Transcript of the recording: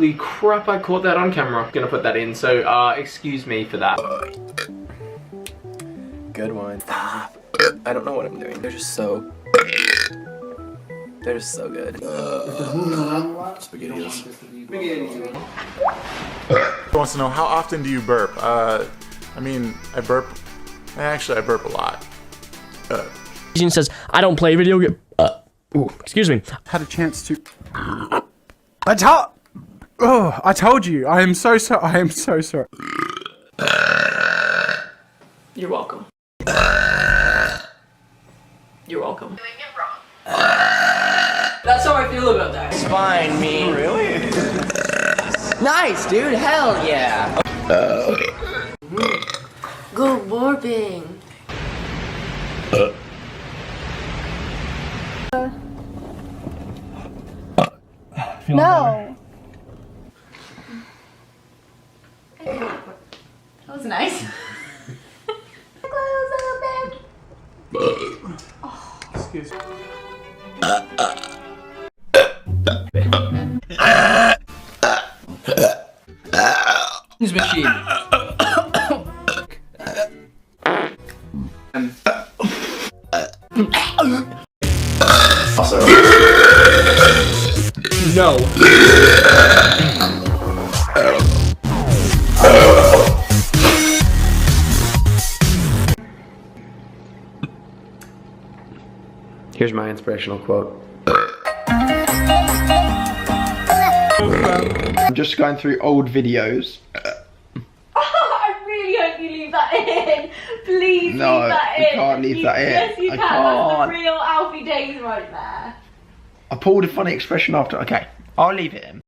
Holy crap, I caught that on camera. I'm gonna put that in, so excuse me for that. Good one. Stop. I don't know what I'm doing. They're just so good. Spaghettios. Wants to know, how often do you burp? I mean, I burp a lot. He says, I don't play video game. Excuse me. Had a chance to. I told you. I am so sorry. I am so sorry. You're welcome. You're welcome. Doing it wrong. That's how I feel about that. It's fine, me. Really? Nice, dude. Hell yeah. Good burping. No. That was nice. Excuse me. This machine. No. Here's my inspirational quote. I'm just going through old videos. I really hope you leave that in. Please leave that in. No, you can't leave that in. Yes, you I can. can't. That's the real Alfie days right there. I pulled a funny expression after. Okay, I'll leave it in.